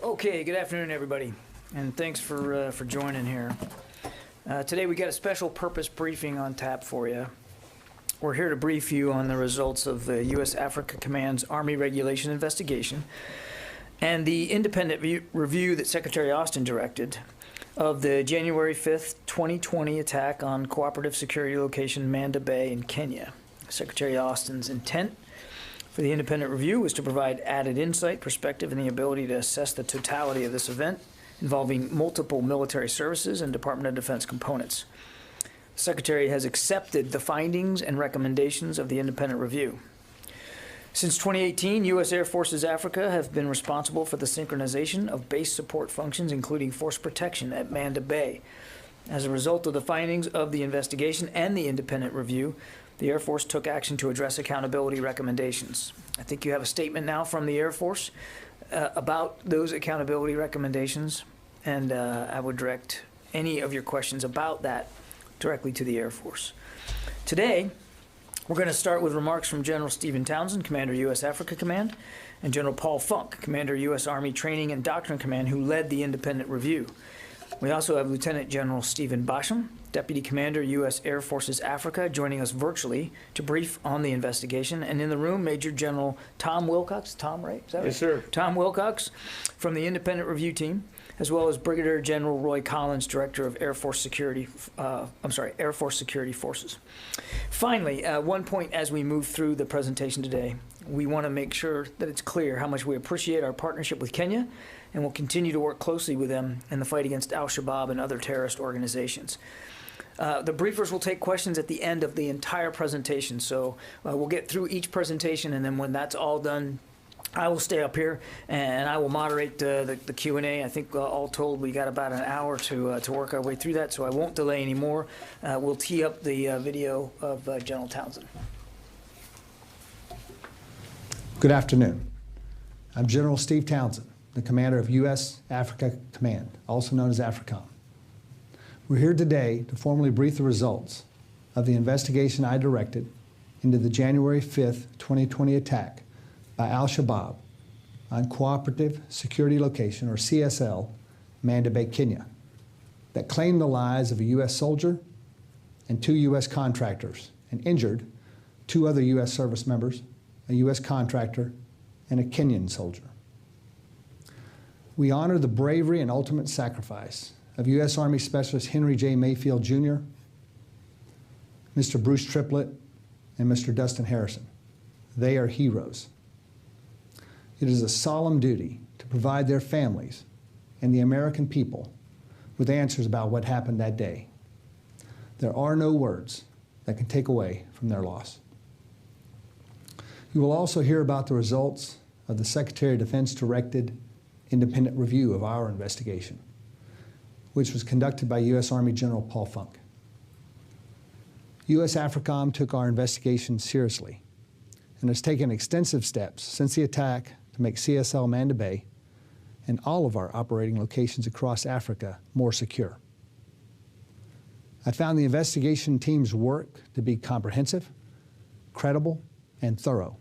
Okay, good afternoon, everybody, and thanks for joining here. Today we got a special purpose briefing on tap for you. We're here to brief you on the results of the U.S. Africa Command's Army Regulation investigation and the independent review that Secretary Austin directed of the January 5th, 2020 attack on Cooperative Security Location Manda Bay in Kenya. Secretary Austin's intent for the independent review was to provide added insight, perspective, and the ability to assess the totality of this event involving multiple military services and Department of Defense components. The Secretary has accepted the findings and recommendations of the independent review. Since 2018, U.S. Air Forces Africa have been responsible for the synchronization of base support functions, including force protection at Manda Bay. As a result of the findings of the investigation and the independent review, the Air Force took action to address accountability recommendations. I think you have a statement now from the Air Force about those accountability recommendations, and I would direct any of your questions about that directly to the Air Force. Today, we're going to start with remarks from General Stephen Townsend, Commander, U.S. Africa Command, and General Paul Funk, Commander, U.S. Army Training and Doctrine Command, who led the independent review. We also have Lieutenant General Stephen Basham, Deputy Commander, U.S. Air Forces Africa, joining us virtually to brief on the investigation. And in the room, Major General Tom Wilcox. Tom, right? Is that right? Yes, sir. Tom Wilcox from the independent review team, as well as Brigadier General Roy Collins, Director of Air Force Security Forces. Finally, one point as we move through the presentation today, we want to make sure that it's clear how much we appreciate our partnership with Kenya, and will continue to work closely with them in the fight against Al-Shabaab and other terrorist organizations. The briefers will take questions at the end of the entire presentation, so we'll get through each presentation, and then when that's all done, I will stay up here and I will moderate the Q&A. I think all told we got about an hour to work our way through that, so I won't delay any more. We'll tee up the video of General Townsend. Good afternoon. I'm General Steve Townsend, the Commander of U.S. Africa Command, also known as AFRICOM. We're here today to formally brief the results of the investigation I directed into the January 5th, 2020 attack by Al-Shabaab on Cooperative Security Location, or CSL, Manda Bay, Kenya, that claimed the lives of a U.S. soldier and 2 U.S. contractors and injured 2 other U.S. service members, a U.S. contractor, and a Kenyan soldier. We honor the bravery and ultimate sacrifice of U.S. Army Specialist Henry J. Mayfield, Jr., Mr. Bruce Triplett, and Mr. Dustin Harrison. They are heroes. It is a solemn duty to provide their families and the American people with answers about what happened that day. There are no words that can take away from their loss. You will also hear about the results of the Secretary of Defense directed independent review of our investigation, which was conducted by U.S. Army General Paul Funk. U.S. AFRICOM took our investigation seriously and has taken extensive steps since the attack to make CSL Manda Bay and all of our operating locations across Africa more secure. I found the investigation team's work to be comprehensive, credible, and thorough.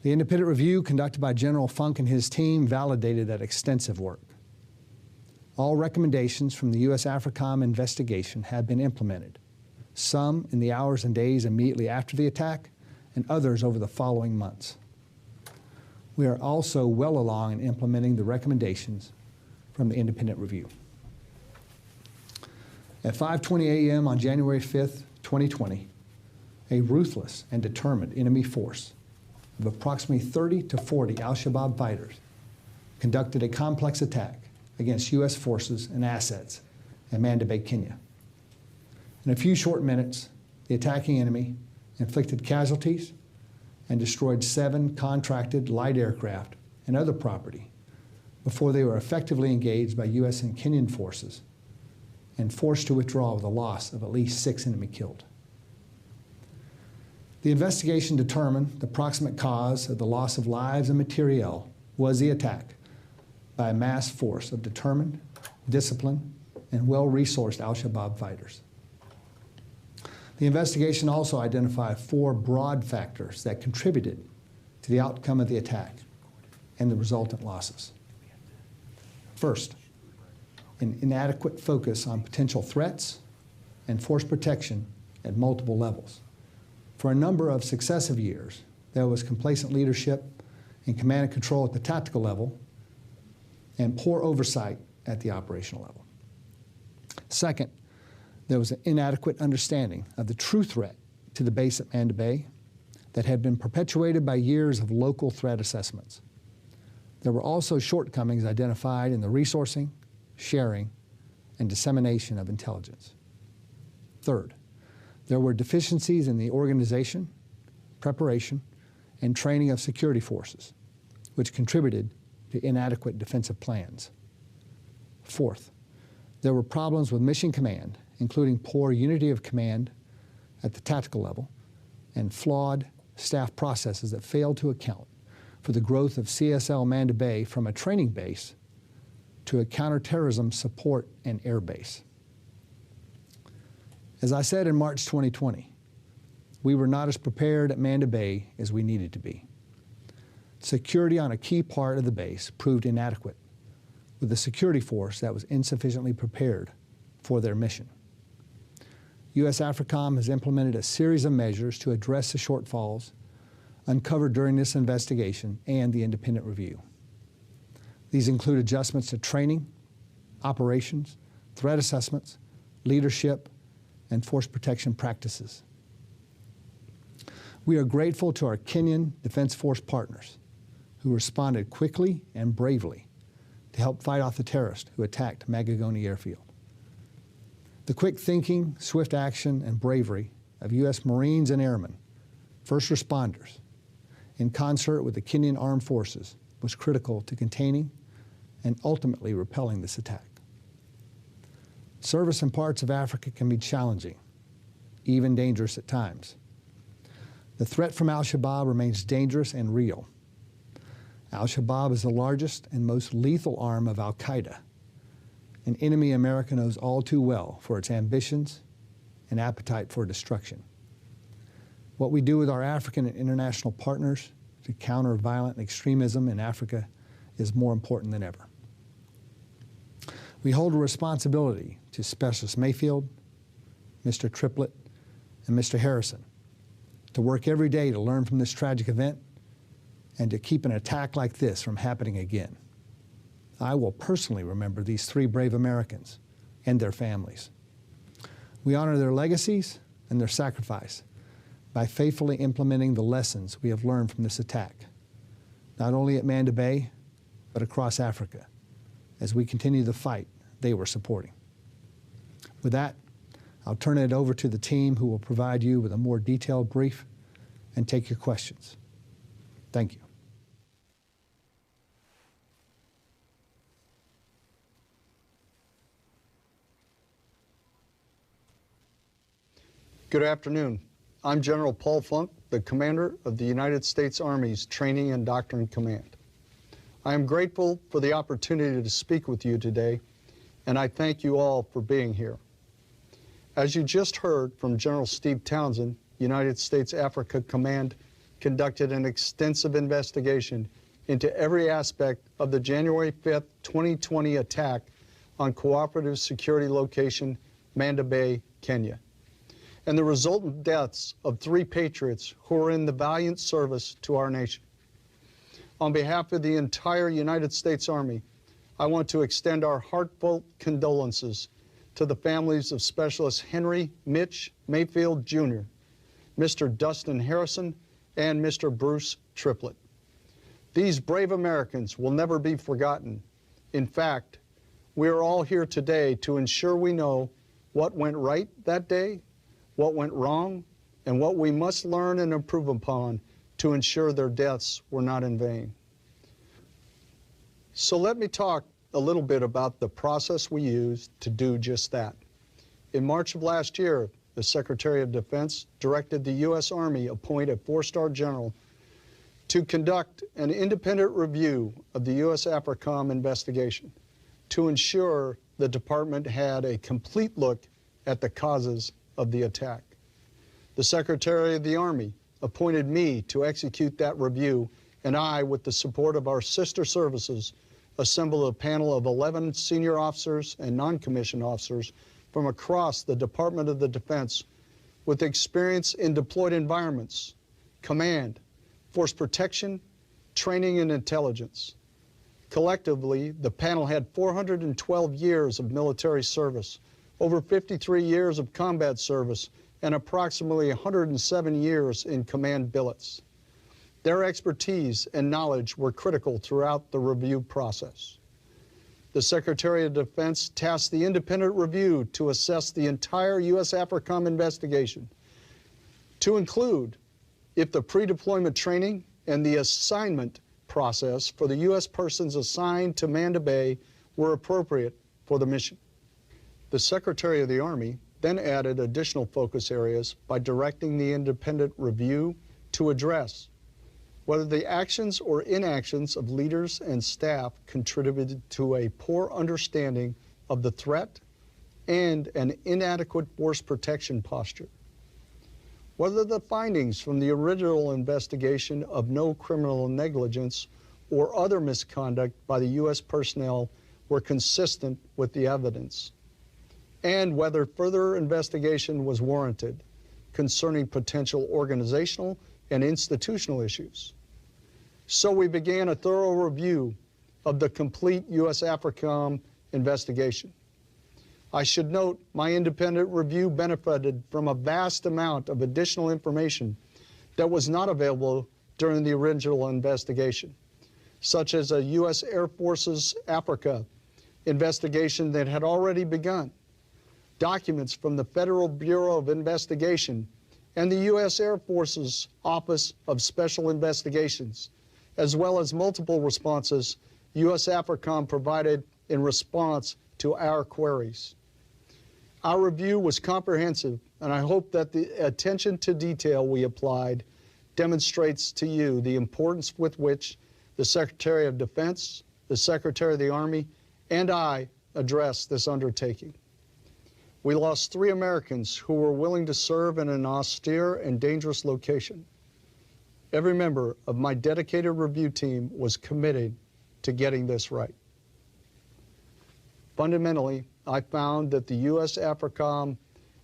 The independent review conducted by General Funk and his team validated that extensive work. All recommendations from the U.S. AFRICOM investigation have been implemented, some in the hours and days immediately after the attack, and others over the following months. We are also well along in implementing the recommendations from the independent review. At 5:20 a.m. on January 5th, 2020, a ruthless and determined enemy force of approximately 30 to 40 Al-Shabaab fighters conducted a complex attack against U.S. forces and assets at Manda Bay, Kenya. In a few short minutes, the attacking enemy inflicted casualties and destroyed 7 contracted light aircraft and other property before they were effectively engaged by U.S. and Kenyan forces and forced to withdraw with a loss of at least 6 enemy killed. The investigation determined the proximate cause of the loss of lives and materiel was the attack by a mass force of determined, disciplined, and well-resourced Al-Shabaab fighters. The investigation also identified 4 broad factors that contributed to the outcome of the attack and the resultant losses. First, an inadequate focus on potential threats and force protection at multiple levels. For a number of successive years, there was complacent leadership and command and control at the tactical level and poor oversight at the operational level. Second, there was an inadequate understanding of the true threat to the base at Manda Bay that had been perpetuated by years of local threat assessments. There were also shortcomings identified in the resourcing, sharing, and dissemination of intelligence. Third, there were deficiencies in the organization, preparation, and training of security forces, which contributed to inadequate defensive plans. Fourth, there were problems with mission command, including poor unity of command at the tactical level and flawed staff processes that failed to account for the growth of CSL Manda Bay from a training base to a counterterrorism support and air base. As I said in March 2020, we were not as prepared at Manda Bay as we needed to be. Security on a key part of the base proved inadequate, with a security force that was insufficiently prepared for their mission. U.S. AFRICOM has implemented a series of measures to address the shortfalls uncovered during this investigation and the independent review. These include adjustments to training, operations, threat assessments, leadership, and force protection practices. We are grateful to our Kenyan Defense Force partners who responded quickly and bravely to help fight off the terrorists who attacked Magogoni Airfield. The quick thinking, swift action, and bravery of U.S. Marines and Airmen, first responders, in concert with the Kenyan Armed Forces, was critical to containing and ultimately repelling this attack. Service in parts of Africa can be challenging, even dangerous at times. The threat from Al-Shabaab remains dangerous and real. Al-Shabaab is the largest and most lethal arm of Al-Qaeda, an enemy America knows all too well for its ambitions and appetite for destruction. What we do with our African and international partners to counter violent extremism in Africa is more important than ever. We hold a responsibility to Specialist Mayfield, Mr. Triplett, and Mr. Harrison to work every day to learn from this tragic event and to keep an attack like this from happening again. I will personally remember these three brave Americans and their families. We honor their legacies and their sacrifice by faithfully implementing the lessons we have learned from this attack, not only at Manda Bay, but across Africa, as we continue the fight they were supporting. With that, I'll turn it over to the team who will provide you with a more detailed brief and take your questions. Thank you. Good afternoon. I'm General Paul Funk, the commander of the United States Army's Training and Doctrine Command. I am grateful for the opportunity to speak with you today, and I thank you all for being here. As you just heard from General Steve Townsend, United States Africa Command conducted an extensive investigation into every aspect of the January 5th, 2020 attack on Cooperative Security Location, Manda Bay, Kenya, and the resultant deaths of 3 patriots who were in the valiant service to our nation. On behalf of the entire United States Army, I want to extend our heartfelt condolences to the families of Specialist Henry Mitch Mayfield Jr., Mr. Dustin Harrison, and Mr. Bruce Triplett. These brave Americans will never be forgotten. In fact, we are all here today to ensure we know what went right that day, what went wrong, and what we must learn and improve upon to ensure their deaths were not in vain. So let me talk a little bit about the process we used to do just that. In March of last year, the Secretary of Defense directed the U.S. Army appoint a 4-star general to conduct an independent review of the U.S. AFRICOM investigation to ensure the department had a complete look at the causes of the attack. The Secretary of the Army appointed me to execute that review, and I, with the support of our sister services, assembled a panel of 11 senior officers and non-commissioned officers from across the Department of the Defense with experience in deployed environments, command, force protection, training, and intelligence. Collectively, the panel had 412 years of military service, over 53 years of combat service, and approximately 107 years in command billets. Their expertise and knowledge were critical throughout the review process. The Secretary of Defense tasked the independent review to assess the entire U.S. AFRICOM investigation, to include if the pre-deployment training and the assignment process for the U.S. persons assigned to Manda Bay were appropriate for the mission. The Secretary of the Army then added additional focus areas by directing the independent review to address whether the actions or inactions of leaders and staff contributed to a poor understanding of the threat and an inadequate force protection posture, whether the findings from the original investigation of no criminal negligence or other misconduct by the U.S. personnel were consistent with the evidence, and whether further investigation was warranted concerning potential organizational and institutional issues. So we began a thorough review of the complete U.S. AFRICOM investigation. I should note my independent review benefited from a vast amount of additional information that was not available during the original investigation, such as a U.S. Air Force's Africa investigation that had already begun, documents from the Federal Bureau of Investigation and the U.S. Air Force's Office of Special Investigations, as well as multiple responses U.S. AFRICOM provided in response to our queries. Our review was comprehensive, and I hope that the attention to detail we applied demonstrates to you the importance with which the Secretary of Defense, the Secretary of the Army, and I addressed this undertaking. We lost 3 Americans who were willing to serve in an austere and dangerous location. Every member of my dedicated review team was committed to getting this right. Fundamentally, I found that the U.S. AFRICOM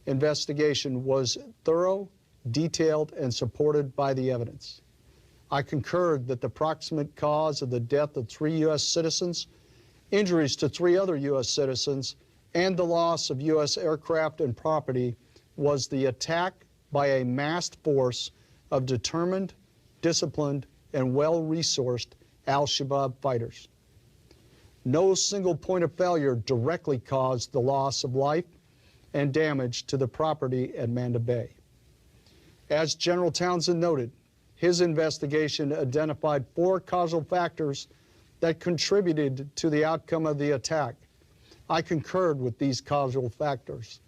investigation was thorough, detailed, and supported by the evidence. I concurred that the proximate cause of the death of 3 U.S. citizens, injuries to 3 other U.S. citizens, and the loss of U.S. aircraft and property was the attack by a massed force of determined, disciplined, and well-resourced Al-Shabaab fighters. No single point of failure directly caused the loss of life and damage to the property at Manda Bay. As General Townsend noted, his investigation identified 4 causal factors that contributed to the outcome of the attack. I concurred with these causal factors.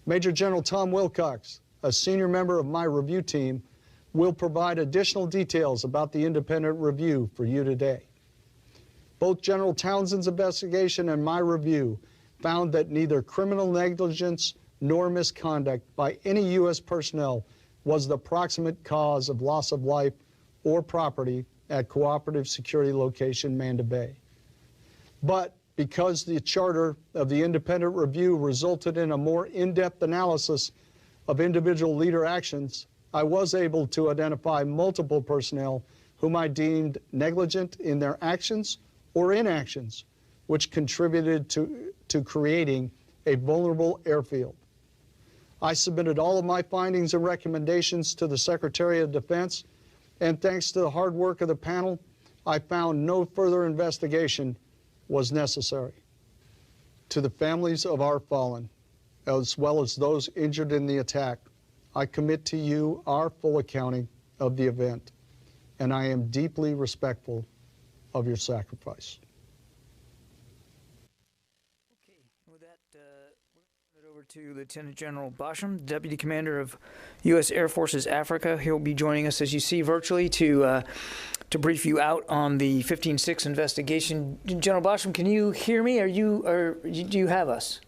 Major General Tom Wilcox, a senior member of my review team, will provide additional details about the independent review for you today. Both General Townsend's investigation and my review found that neither criminal negligence nor misconduct by any U.S. personnel was the proximate cause of loss of life or property at Cooperative Security Location, Manda Bay. But because the charter of the independent review resulted in a more in-depth analysis of individual leader actions, I was able to identify multiple personnel whom I deemed negligent in their actions or inactions, which contributed to creating a vulnerable airfield. I submitted all of my findings and recommendations to the Secretary of Defense, and thanks to the hard work of the panel, I found no further investigation was necessary. To the families of our fallen, as well as those injured in the attack, I commit to you our full accounting of the event, and I am deeply respectful of your sacrifice. Okay, with that, we'll turn it over to Lieutenant General Basham, Deputy Commander of U.S. Air Force's Africa. He'll be joining us, as you see, virtually to brief you out on the 15-6 investigation. General Basham, can you hear me? Do you have us?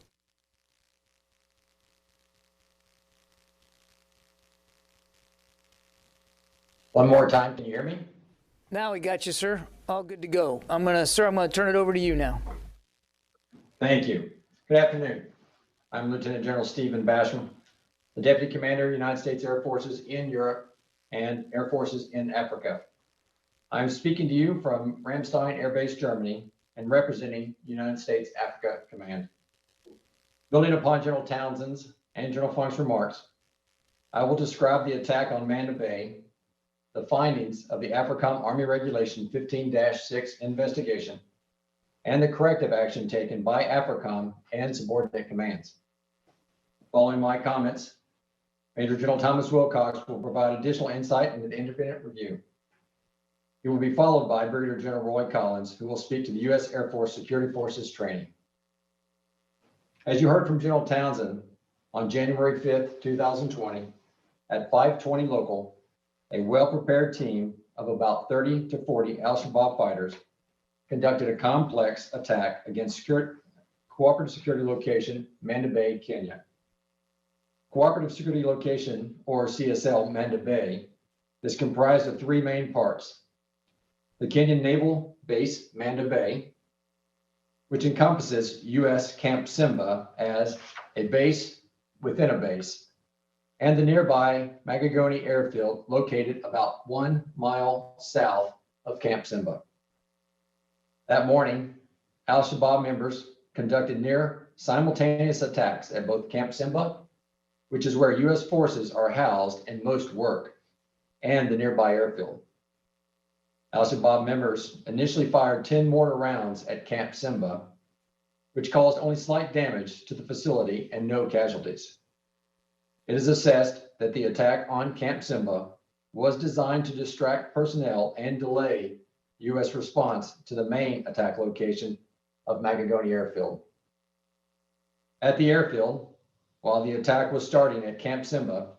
One more time, can you hear me? Now we got you, sir. All good to go. Sir, I'm gonna turn it over to you now. Thank you. Good afternoon. I'm Lieutenant General Stephen Basham, the Deputy Commander of the United States Air Forces in Europe and Air Forces in Africa. I'm speaking to you from Ramstein Air Base, Germany, and representing United States Africa Command. Building upon General Townsend's and General Funk's remarks, I will describe the attack on Manda Bay, the findings of the AFRICOM Army Regulation 15-6 investigation, and the corrective action taken by AFRICOM and subordinate commands. Following my comments, Major General Thomas Wilcox will provide additional insight into the independent review. He will be followed by Brigadier General Roy Collins, who will speak to the U.S. Air Force Security Forces training. As you heard from General Townsend, on January 5th, 2020, at 5:20 local, a well-prepared team of about 30 to 40 Al-Shabaab fighters conducted a complex attack against Cooperative Security Location, Manda Bay, Kenya. Cooperative Security Location, or CSL, Manda Bay, is comprised of three main parts: the Kenyan Naval Base, Manda Bay, which encompasses U.S. Camp Simba as a base within a base, and the nearby Magagoni Airfield, located about 1 mile south of Camp Simba. That morning, Al-Shabaab members conducted near simultaneous attacks at both Camp Simba, which is where U.S. forces are housed and most work, and the nearby airfield. Al-Shabaab members initially fired 10 mortar rounds at Camp Simba, which caused only slight damage to the facility and no casualties. It is assessed that the attack on Camp Simba was designed to distract personnel and delay U.S. response to the main attack location of Magagoni Airfield. At the airfield, while the attack was starting at Camp Simba,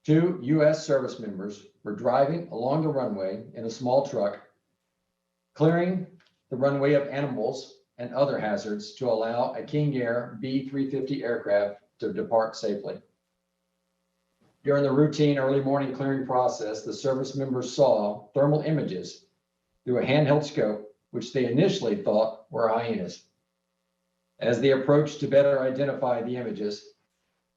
2 U.S. service members were driving along the runway in a small truck, clearing the runway of animals and other hazards to allow a King Air B-350 aircraft to depart safely. During the routine early morning clearing process, the service members saw thermal images through a handheld scope, which they initially thought were hyenas. As they approached to better identify the images,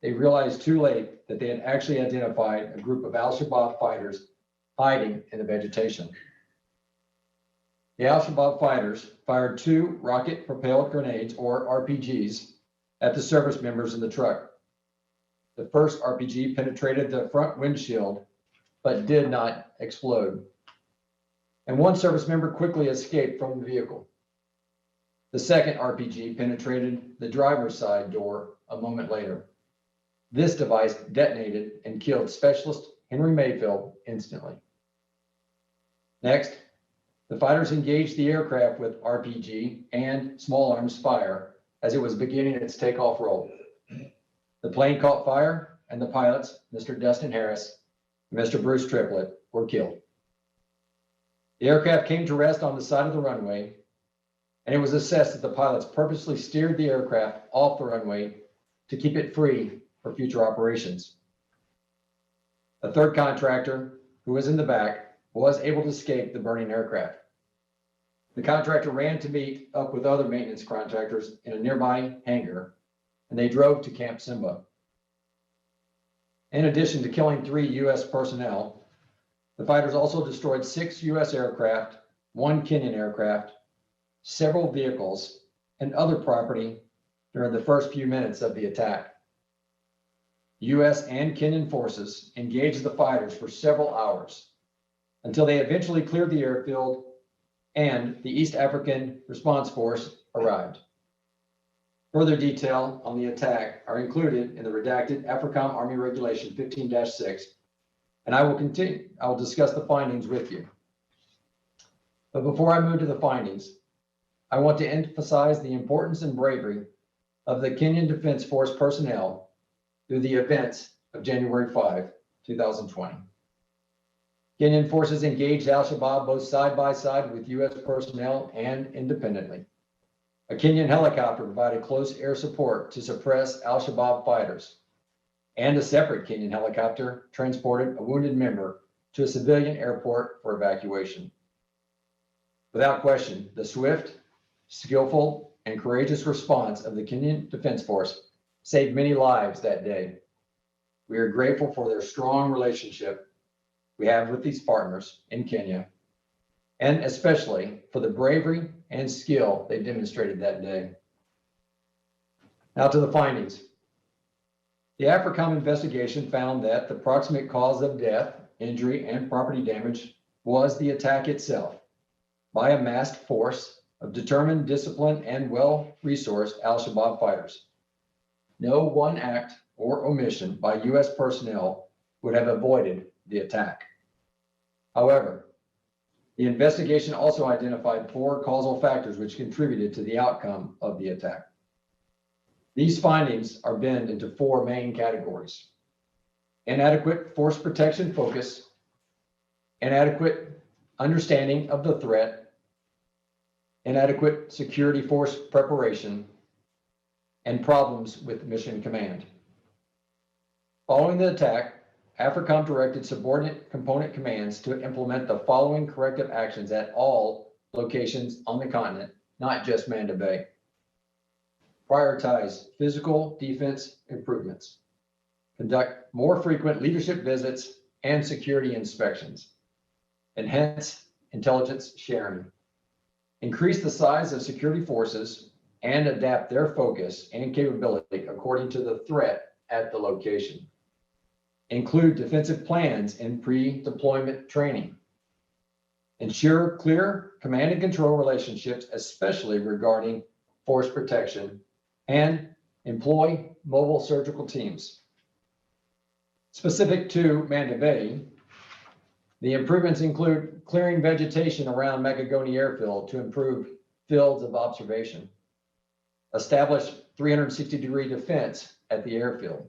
they realized too late that they had actually identified a group of Al-Shabaab fighters hiding in the vegetation. The Al-Shabaab fighters fired 2 rocket-propelled grenades, or RPGs, at the service members in the truck. The first RPG penetrated the front windshield, but did not explode. And one service member quickly escaped from the vehicle. The second RPG penetrated the driver's side door a moment later. This device detonated and killed Specialist Henry Mayfield instantly. Next, the fighters engaged the aircraft with RPG and small arms fire as it was beginning its takeoff roll. The plane caught fire, and the pilots, Mr. Dustin Harris and Mr. Bruce Triplett, were killed. The aircraft came to rest on the side of the runway, and it was assessed that the pilots purposely steered the aircraft off the runway to keep it free for future operations. A third contractor, who was in the back, was able to escape the burning aircraft. The contractor ran to meet up with other maintenance contractors in a nearby hangar, and they drove to Camp Simba. In addition to killing 3 U.S. personnel, the fighters also destroyed 6 U.S. aircraft, 1 Kenyan aircraft, several vehicles, and other property during the first few minutes of the attack. U.S. and Kenyan forces engaged the fighters for several hours until they eventually cleared the airfield and the East African Response Force arrived. Further detail on the attack are included in the redacted AFRICOM Army Regulation 15-6, and I will discuss the findings with you. But before I move to the findings, I want to emphasize the importance and bravery of the Kenyan Defense Force personnel through the events of January 5, 2020. Kenyan forces engaged Al-Shabaab both side by side with U.S. personnel and independently. A Kenyan helicopter provided close air support to suppress Al-Shabaab fighters, and a separate Kenyan helicopter transported a wounded member to a civilian airport for evacuation. Without question, the swift, skillful, and courageous response of the Kenyan Defense Force saved many lives that day. We are grateful for their strong relationship we have with these partners in Kenya, and especially for the bravery and skill they demonstrated that day. Now to the findings. The AFRICOM investigation found that the proximate cause of death, injury, and property damage was the attack itself by a masked force of determined, disciplined, and well-resourced Al-Shabaab fighters. No one act or omission by U.S. personnel would have avoided the attack. However, the investigation also identified 4 causal factors which contributed to the outcome of the attack. These findings are bent into 4 main categories: inadequate force protection focus, inadequate understanding of the threat, inadequate security force preparation, and problems with mission command. Following the attack, AFRICOM directed subordinate component commands to implement the following corrective actions at all locations on the continent, not just Manda Bay. Prioritize physical defense improvements. Conduct more frequent leadership visits and security inspections. Enhance intelligence sharing. Increase the size of security forces and adapt their focus and capability according to the threat at the location. Include defensive plans in pre-deployment training. Ensure clear command and control relationships, especially regarding force protection, and employ mobile surgical teams. Specific to Manda Bay, the improvements include clearing vegetation around Makagoni Airfield to improve fields of observation, establish 360-degree defense at the airfield,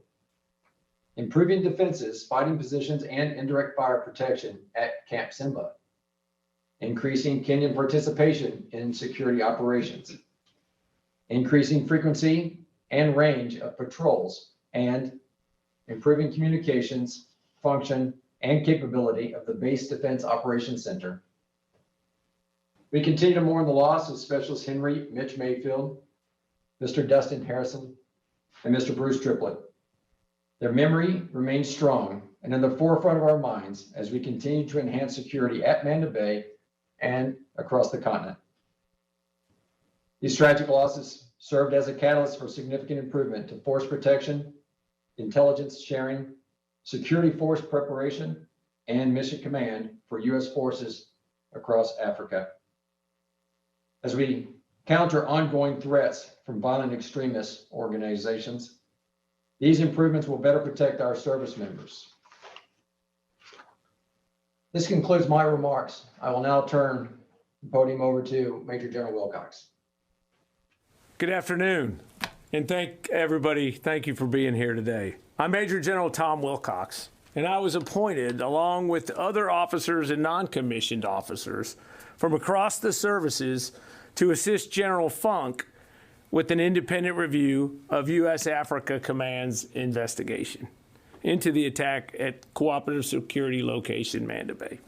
improving defenses, fighting positions, and indirect fire protection at Camp Simba, increasing Kenyan participation in security operations, increasing frequency and range of patrols, and improving communications, function, and capability of the Base Defense Operations Center. We continue to mourn the loss of Specialist Henry Mitch Mayfield, Mr. Dustin Harrison, and Mr. Bruce Triplett. Their memory remains strong and in the forefront of our minds as we continue to enhance security at Manda Bay and across the continent. These tragic losses served as a catalyst for significant improvement to force protection, intelligence sharing, security force preparation, and mission command for U.S. forces across Africa. As we counter ongoing threats from violent extremist organizations, these improvements will better protect our service members. This concludes my remarks. I will now turn the podium over to Major General Wilcox. Good afternoon, and thank you for being here today. I'm Major General Tom Wilcox, and I was appointed, along with other officers and non-commissioned officers from across the services, to assist General Funk with an independent review of U.S. Africa Command's investigation into the attack at Cooperative Security Location, Manda Bay.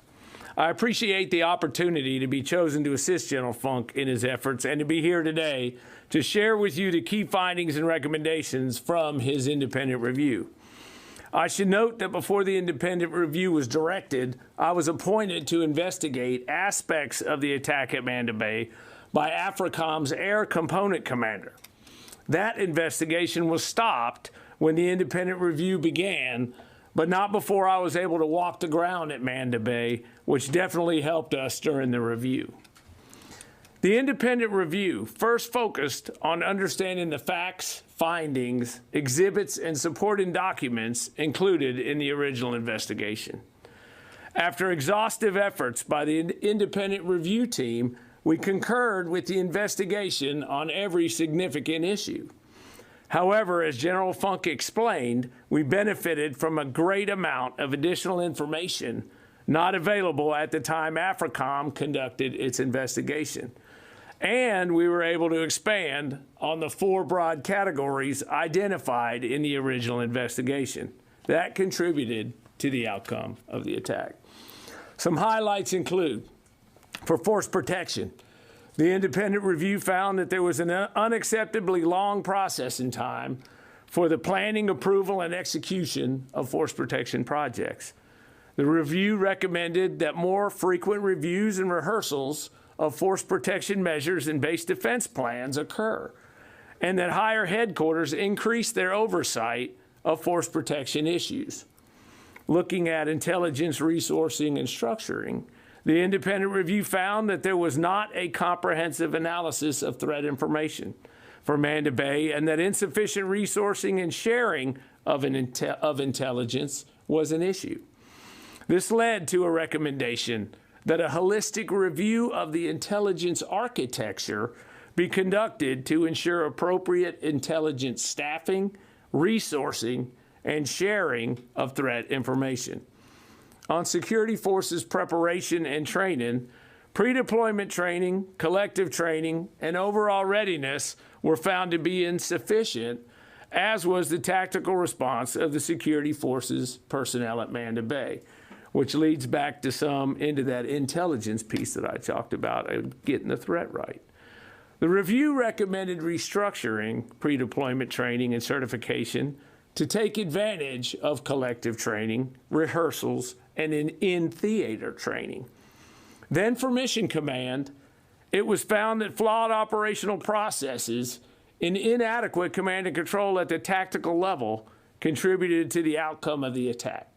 I appreciate the opportunity to be chosen to assist General Funk in his efforts and to be here today to share with you the key findings and recommendations from his independent review. I should note that before the independent review was directed, I was appointed to investigate aspects of the attack at Manda Bay by AFRICOM's Air Component Commander. That investigation was stopped when the independent review began, but not before I was able to walk the ground at Manda Bay, which definitely helped us during the review. The independent review first focused on understanding the facts, findings, exhibits, and supporting documents included in the original investigation. After exhaustive efforts by the independent review team, we concurred with the investigation on every significant issue. However, as General Funk explained, we benefited from a great amount of additional information not available at the time AFRICOM conducted its investigation. And we were able to expand on the 4 broad categories identified in the original investigation. That contributed to the outcome of the attack. Some highlights include for force protection. The independent review found that there was an unacceptably long processing time for the planning, approval, and execution of force protection projects. The review recommended that more frequent reviews and rehearsals of force protection measures and base defense plans occur, and that higher headquarters increase their oversight of force protection issues. Looking at intelligence resourcing and structuring, the independent review found that there was not a comprehensive analysis of threat information for Manda Bay, and that insufficient resourcing and sharing of intelligence was an issue. This led to a recommendation that a holistic review of the intelligence architecture be conducted to ensure appropriate intelligence staffing, resourcing, and sharing of threat information. On security forces preparation and training, pre-deployment training, collective training, and overall readiness were found to be insufficient, as was the tactical response of the security forces personnel at Manda Bay, which leads back to into that intelligence piece that I talked about, getting the threat right. The review recommended restructuring pre-deployment training and certification to take advantage of collective training, rehearsals, and in-theater training. Then for mission command, it was found that flawed operational processes and inadequate command and control at the tactical level contributed to the outcome of the attack.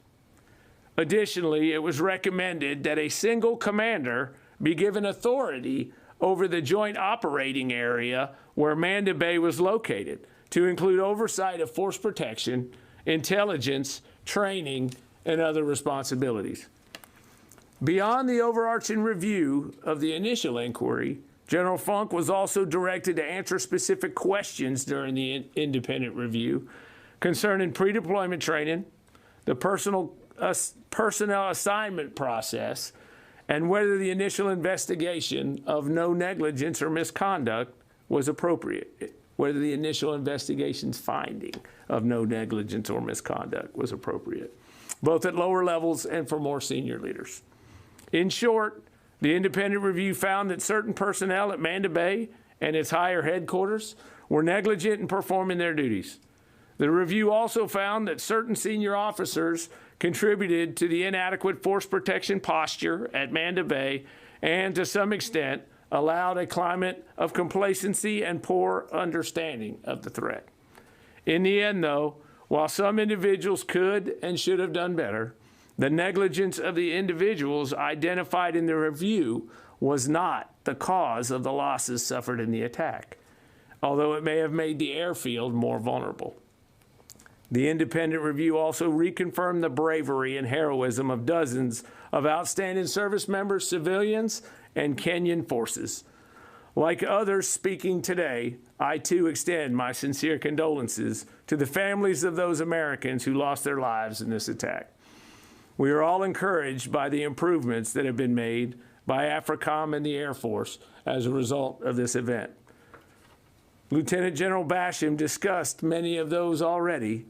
Additionally, it was recommended that a single commander be given authority over the joint operating area where Manda Bay was located, to include oversight of force protection, intelligence, training, and other responsibilities. Beyond the overarching review of the initial inquiry, General Funk was also directed to answer specific questions during the independent review concerning pre-deployment training, the personnel assignment process, and whether the initial investigation of no negligence or misconduct was appropriate, whether the initial investigation's finding of no negligence or misconduct was appropriate, both at lower levels and for more senior leaders. In short, the independent review found that certain personnel at Manda Bay and its higher headquarters were negligent in performing their duties. The review also found that certain senior officers contributed to the inadequate force protection posture at Manda Bay and, to some extent, allowed a climate of complacency and poor understanding of the threat. In the end, though, while some individuals could and should have done better, the negligence of the individuals identified in the review was not the cause of the losses suffered in the attack, although it may have made the airfield more vulnerable. The independent review also reconfirmed the bravery and heroism of dozens of outstanding service members, civilians, and Kenyan forces. Like others speaking today, I too extend my sincere condolences to the families of those Americans who lost their lives in this attack. We are all encouraged by the improvements that have been made by AFRICOM and the Air Force as a result of this event. Lieutenant General Basham discussed many of those already,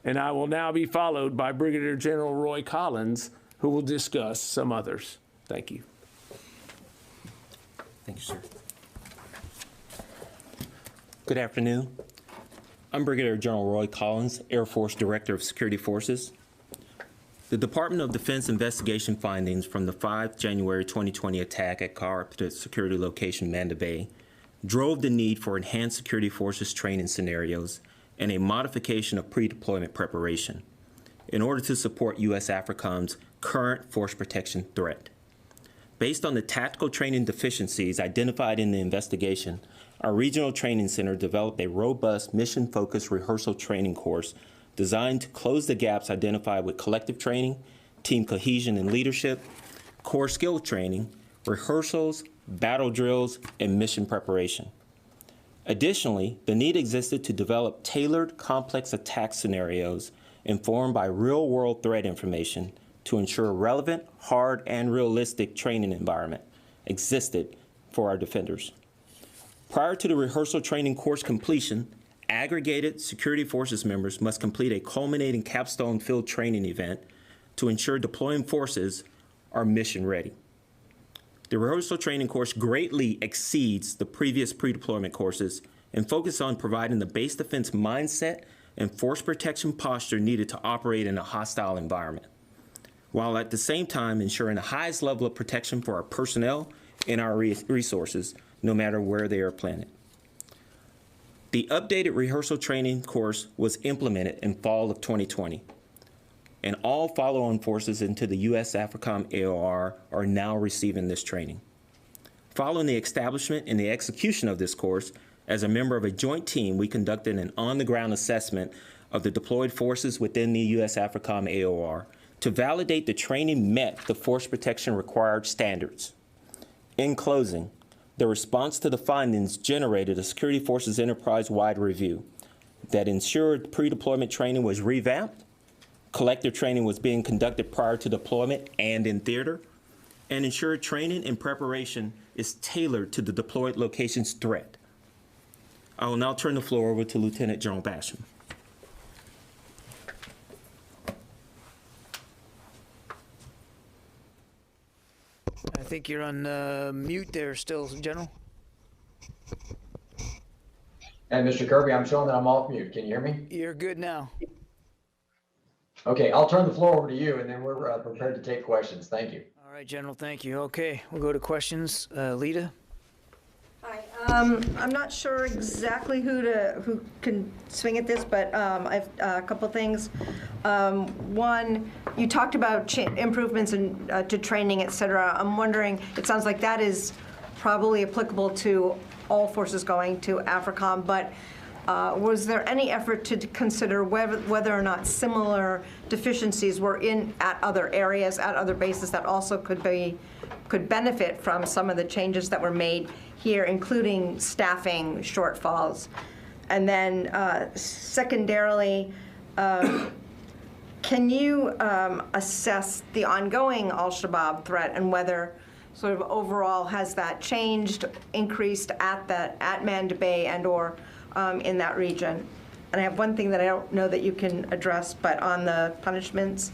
and I will now be followed by Brigadier General Roy Collins, who will discuss some others. Thank you. Thank you, sir. Good afternoon. I'm Brigadier General Roy Collins, Air Force Director of Security Forces. The Department of Defense investigation findings from the 5 January 2020 attack at Cooperative Security Location, Manda Bay, drove the need for enhanced security forces training scenarios and a modification of pre-deployment preparation in order to support U.S. AFRICOM's current force protection threat. Based on the tactical training deficiencies identified in the investigation, our Regional Training Center developed a robust mission-focused rehearsal training course designed to close the gaps identified with collective training, team cohesion and leadership, core skill training, rehearsals, battle drills, and mission preparation. Additionally, the need existed to develop tailored, complex attack scenarios informed by real-world threat information to ensure relevant, hard, and realistic training environment existed for our defenders. Prior to the rehearsal training course completion, aggregated security forces members must complete a culminating capstone field training event to ensure deploying forces are mission ready. The rehearsal training course greatly exceeds the previous pre-deployment courses and focuses on providing the base defense mindset and force protection posture needed to operate in a hostile environment, while at the same time ensuring the highest level of protection for our personnel and our resources, no matter where they are planted. The updated rehearsal training course was implemented in fall of 2020, and all follow-on forces into the U.S. AFRICOM AOR are now receiving this training. Following the establishment and the execution of this course, as a member of a joint team, we conducted an on-the-ground assessment of the deployed forces within the U.S. AFRICOM AOR to validate the training met the force protection required standards. In closing, the response to the findings generated a Security Forces enterprise-wide review that ensured pre-deployment training was revamped, collective training was being conducted prior to deployment and in theater, and ensured training and preparation is tailored to the deployed location's threat. I will now turn the floor over to Lieutenant General Basham. I think you're on mute there still, General. And Mr. Kirby, I'm showing that I'm off mute. Can you hear me? You're good now. Okay, I'll turn the floor over to you, and then we're prepared to take questions. Thank you. All right, General, thank you. Okay, we'll go to questions. Lita? Hi. I'm not sure exactly who can swing at this, but I've a couple things. One, you talked about improvements to training, et cetera. I'm wondering, it sounds like that is probably applicable to all forces going to AFRICOM, but was there any effort to consider whether or not similar deficiencies were at other areas, at other bases that also could benefit from some of the changes that were made here, including staffing shortfalls? And then secondarily, can you assess the ongoing Al-Shabaab threat and whether sort of overall has that changed, increased at Manda Bay and or in that region? And I have one thing that I don't know that you can address, but on the punishments,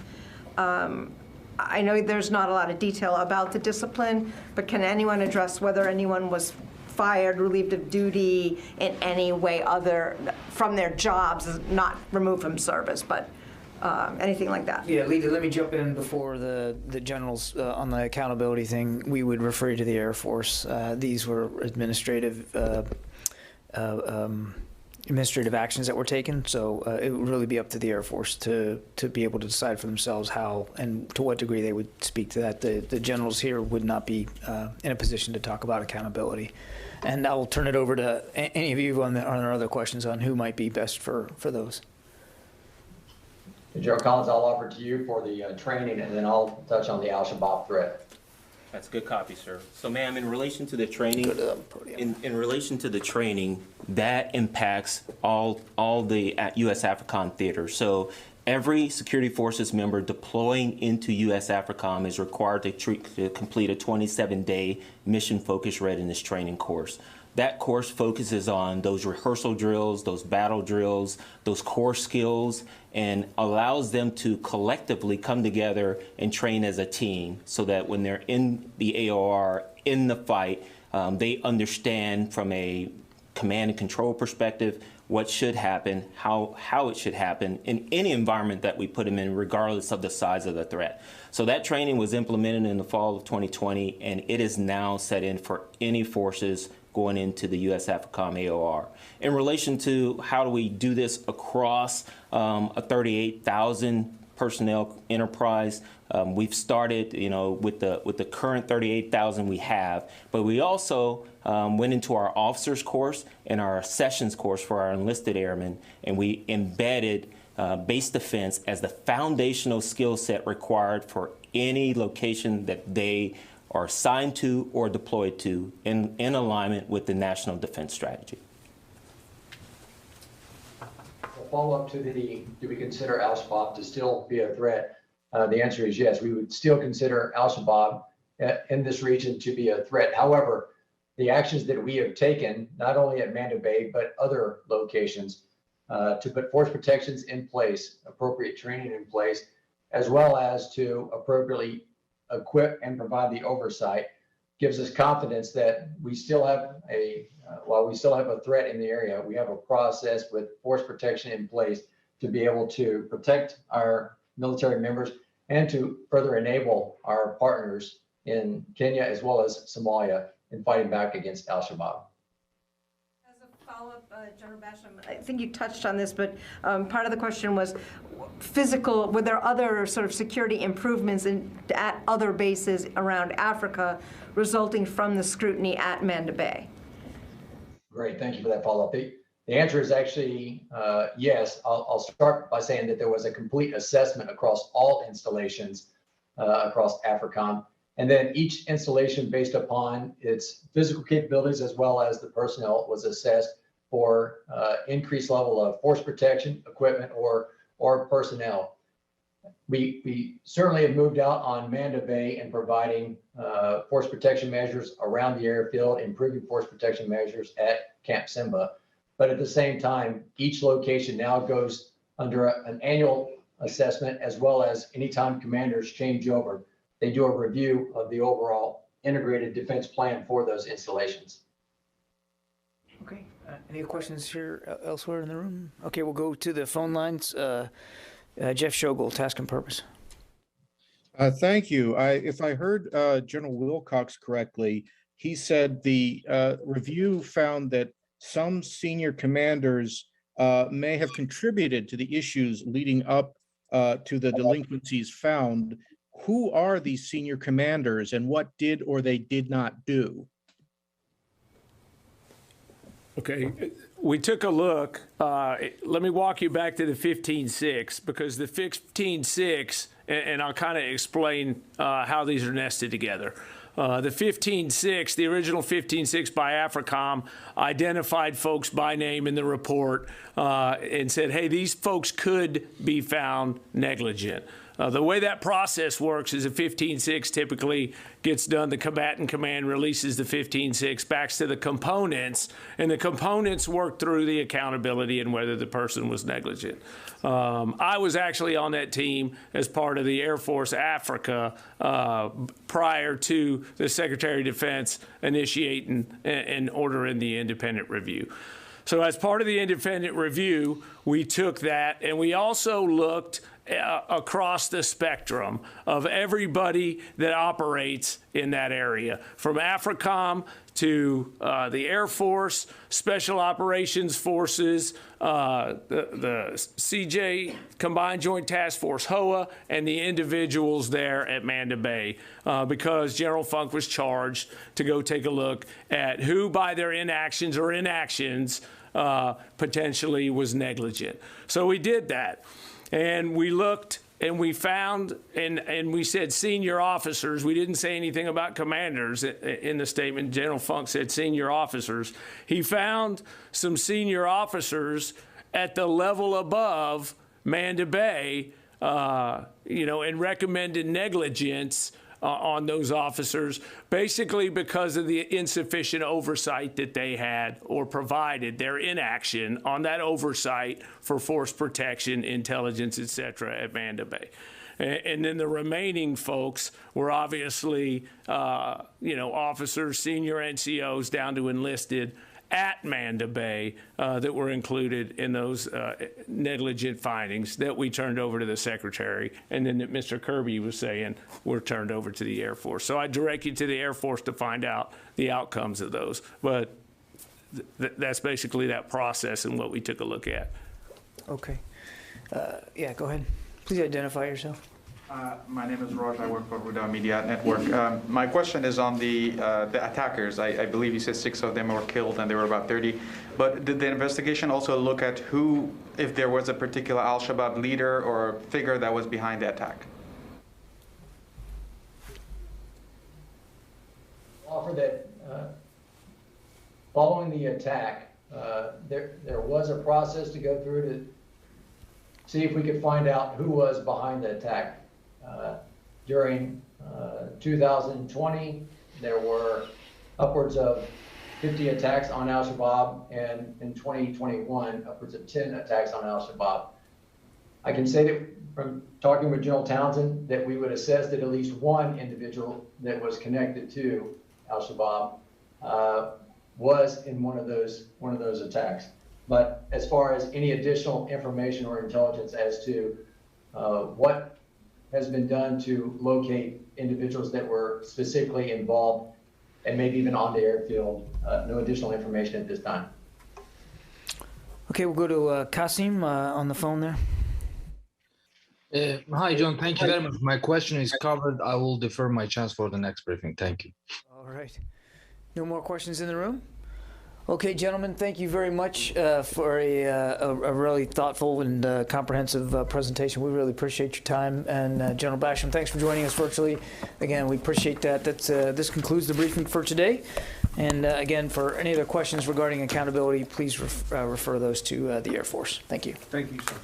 I know there's not a lot of detail about the discipline, but can anyone address whether anyone was fired, relieved of duty in any way other from their jobs, not removed from service, but anything like that? Yeah, Lita, let me jump in before the generals on the accountability thing. We would refer you to the Air Force. These were administrative actions that were taken, so it would really be up to the Air Force to be able to decide for themselves how and to what degree they would speak to that. The generals here would not be in a position to talk about accountability. And I will turn it over to any of you on our other questions on who might be best for those. General Collins, I'll offer to you for the training, and then I'll touch on the Al-Shabaab threat. That's a good copy, sir. So, ma'am, in relation to the training, in relation to the training, that impacts all the U.S. AFRICOM theaters. So every security forces member deploying into U.S. AFRICOM is required to complete a 27-day mission-focused readiness training course. That course focuses on those rehearsal drills, those battle drills, those core skills, and allows them to collectively come together and train as a team so that when they're in the AOR, in the fight, they understand from a command and control perspective what should happen, how it should happen in any environment that we put them in, regardless of the size of the threat. So that training was implemented in the fall of 2020, and it is now set in for any forces going into the U.S. AFRICOM AOR. In relation to how do we do this across a 38,000 personnel enterprise, we've started, with the current 38,000 we have, but we also went into our officers course and our sessions course for our enlisted airmen, and we embedded base defense as the foundational skill set required for any location that they are assigned to or deployed to in alignment with the National Defense Strategy. A follow-up to do we consider Al-Shabaab to still be a threat? The answer is yes. We would still consider Al-Shabaab in this region to be a threat. However, the actions that we have taken, not only at Manda Bay, but other locations, to put force protections in place, appropriate training in place, as well as to appropriately equip and provide the oversight, gives us confidence that we still have while we still have a threat in the area, we have a process with force protection in place to be able to protect our military members and to further enable our partners in Kenya as well as Somalia in fighting back against Al-Shabaab. As a follow-up, General Basham, I think you touched on this, but part of the question was physical, were there other sort of security improvements at other bases around Africa resulting from the scrutiny at Manda Bay? Great, thank you for that follow-up. The answer is actually yes. I'll start by saying that there was a complete assessment across all installations across AFRICOM, and then each installation based upon its physical capabilities as well as the personnel was assessed for increased level of force protection, equipment, or personnel. We certainly have moved out on Manda Bay in providing force protection measures around the airfield, improving force protection measures at Camp Simba. But at the same time, each location now goes under an annual assessment, as well as anytime commanders change over, they do a review of the overall integrated defense plan for those installations. Okay. Any questions here elsewhere in the room? Okay, we'll go to the phone lines. Jeff Shogel, task and purpose. Thank you. If I heard General Wilcox correctly, he said the review found that some senior commanders may have contributed to the issues leading up to the delinquencies found. Who are these senior commanders and what did or they did not do? Okay, we took a look. Let me walk you back to the 15.6 because the 15.6, and I'll kind of explain how these are nested together. The 15.6, the original 15.6 by AFRICOM, identified folks by name in the report and said, hey, these folks could be found negligent. The way that process works is a 15.6 typically gets done. The combatant command releases the 15.6 back to the components, and the components work through the accountability and whether the person was negligent. I was actually on that team as part of the Air Force Africa prior to the Secretary of Defense initiating and ordering the independent review. So as part of the independent review, we took that and we also looked across the spectrum of everybody that operates in that area, from AFRICOM to the Air Force, Special Operations Forces, the CJ Combined Joint Task Force, HOA, and the individuals there at Manda Bay, because General Funk was charged to go take a look at who by their inactions or inactions potentially was negligent. So we did that. And we looked and we found, and we said senior officers. We didn't say anything about commanders in the statement. General Funk said senior officers. He found some senior officers at the level above Manda Bay, and recommended negligence on those officers, basically because of the insufficient oversight that they had or provided, their inaction on that oversight for force protection, intelligence, et cetera, at Manda Bay. And then the remaining folks were obviously, officers, senior NCOs down to enlisted at Manda Bay that were included in those negligent findings that we turned over to the Secretary, and then that Mr. Kirby was saying were turned over to the Air Force. So I direct you to the Air Force to find out the outcomes of those. But that's basically that process and what we took a look at. Okay. Yeah, go ahead. Please identify yourself. My name is Raj. I work for Huda Media Network. My question is on the attackers. I believe you said 6 of them were killed and there were about 30. But did the investigation also look at if there was a particular Al-Shabaab leader or figure that was behind the attack? Offer that following the attack, there was a process to go through to see if we could find out who was behind the attack. During 2020, there were upwards of 50 attacks on Al-Shabaab, and in 2021, upwards of 10 attacks on Al-Shabaab. I can say that from talking with General Townsend that we would assess that at least one individual that was connected to Al-Shabaab was in one of those attacks. But as far as any additional information or intelligence as to what has been done to locate individuals that were specifically involved and maybe even on the airfield, no additional information at this time. Okay, we'll go to Kasim on the phone there. Hi, John. Thank you very much. My question is covered. I will defer my chance for the next briefing. Thank you. All right. No more questions in the room? Okay, gentlemen, thank you very much for a really thoughtful and comprehensive presentation. We really appreciate your time. And General Basham, thanks for joining us virtually. Again, we appreciate that. This concludes the briefing for today. And again, for any other questions regarding accountability, please refer those to the Air Force. Thank you. Thank you, sir.